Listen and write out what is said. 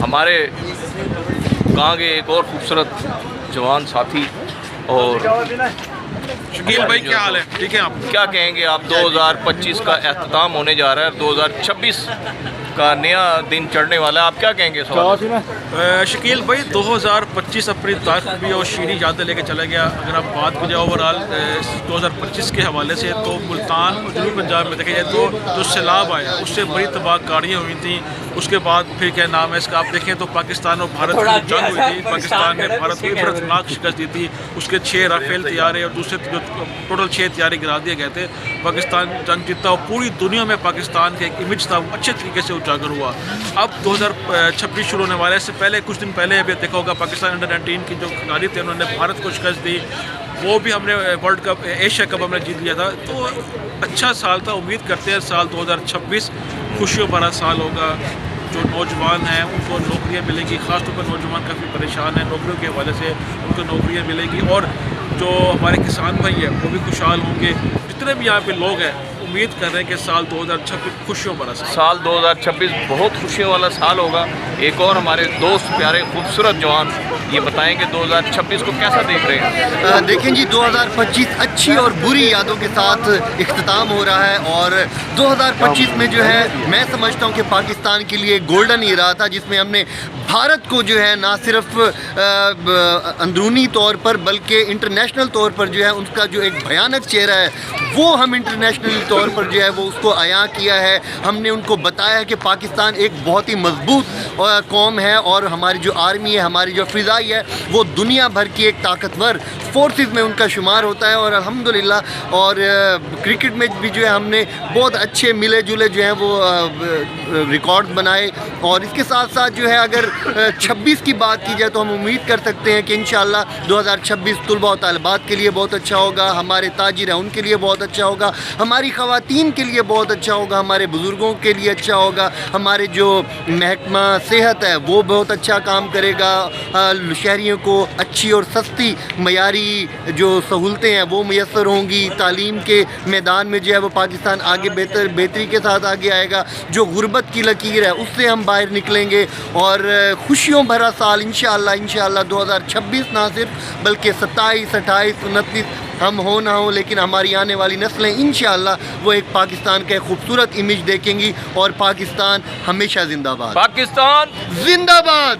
ہمارے گاؤں کے ایک اور خوبصورت جوان ساتھی اور شکیل بھائی کیا حال ہے؟ ٹھیک ہے آپ کیا کہیں گے آپ 2025 کا اختتام ہونے جا رہا ہے 2026 کا نیا دن چڑھنے والا ہے، آپ کیا کہیں گے سوال؟ شکیل بھائی 2025 اپنی تاریخ بھی اور شیریں یادیں لے کے چلا گیا. اگر آپ بات کو جائے اوور آل 2025 کے حوالے سے تو ملتان اور جنوبی پنجاب میں دیکھا جائے تو جو سیلاب آیا اس سے بڑی تباہ کاریاں ہوئی تھیں. اس کے بعد پھر کیا نام ہے اس کا آپ دیکھیں تو پاکستان اور بھارت کی جنگ ہوئی تھی. پاکستان نے بھارت کو عبرتناک شکست دی تھی. اس کے 6 رافیل طیارے اور دوسرے جو ٹوٹل 6 طیارے گرا دیے گئے تھے. پاکستان جنگ جیتا اور پوری دنیا میں پاکستان کا ایک امیج تھا وہ اچھے طریقے سے اجاگر ہوا. اب 2026 شروع ہونے والے سے پہلے کچھ دن پہلے ابھی دیکھا ہوگا پاکستان انڈر 19 کی جو کھلاڑی تھے انہوں نے بھارت کو شکست دی. وہ بھی ہم نے ورلڈ کپ ایشیا کپ ہم نے جیت لیا تھا. تو اچھا سال تھا. امید کرتے ہیں سال 2026 خوشیوں بھرا سال ہوگا. جو نوجوان ہیں ان کو نوکریاں ملیں گی. خاص طور پر نوجوان کافی پریشان ہیں نوکریوں کے حوالے سے. ان کو نوکریاں ملیں گی اور جو ہمارے کسان بھائی ہیں وہ بھی خوشحال ہوں گے. جتنے بھی یہاں پہ لوگ ہیں امید کر رہے ہیں کہ سال 2026 خوشیوں بھرا سال 2026 بہت خوشیوں والا سال ہوگا. ایک اور ہمارے دوست پیارے خوبصورت جوان یہ بتائیں کہ 2026 کو کیسا دیکھ رہے ہیں؟ دیکھیں جی 2025 اچھی اور بری یادوں کے ساتھ اختتام ہو رہا ہے اور 2025 میں جو ہے میں سمجھتا ہوں کہ پاکستان کے لیے گولڈن ایرا تھا جس میں ہم نے بھارت کو جو ہے نہ صرف اندرونی طور پر بلکہ انٹرنیشنل طور پر جو ہے ان کا جو ایک بھیانک چہرہ ہے وہ ہم انٹرنیشنل طور پر جو ہے وہ اس کو عیاں کیا ہے. ہم نے ان کو بتایا ہے کہ پاکستان ایک بہت ہی مضبوط قوم ہے اور ہماری جو آرمی ہے ہماری جو فضائی ہے وہ دنیا بھر کی ایک طاقتور فورسز میں ان کا شمار ہوتا ہے. اور الحمدللہ اور کرکٹ میں بھی جو ہے ہم نے بہت اچھے ملے جلے جو ہیں وہ ریکارڈ بنائے. اور اس کے ساتھ ساتھ جو ہے اگر 26 کی بات کی جائے تو ہم امید کر سکتے ہیں کہ انشاءاللہ 2026 طلباء و طالبات کے لیے بہت اچھا ہوگا. ہمارے تاجر ہیں ان کے لیے بہت اچھا ہوگا. ہماری خواتین کے لیے بہت اچھا ہوگا. ہمارے بزرگوں کے لیے اچھا ہوگا. ہمارے جو محکمہ صحت ہے وہ بہت اچھا کام کرے گا. شہریوں کو اچھی اور سستی معیاری جو سہولتیں ہیں وہ میسر ہوں گی. تعلیم کے میدان میں جو ہے وہ پاکستان آگے بہتری کے ساتھ آگے آئے گا. جو غربت کی لکیر ہے اس سے ہم باہر نکلیں گے اور خوشیوں بھرا سال انشاءاللہ 2026 نہ صرف بلکہ 27 28 29 ہم ہوں نہ ہوں لیکن ہماری آنے والی نسلیں انشاءاللہ وہ ایک پاکستان کا خوبصورت امیج دیکھیں گی. اور پاکستان ہمیشہ زندہ باد. پاکستان زندہ باد.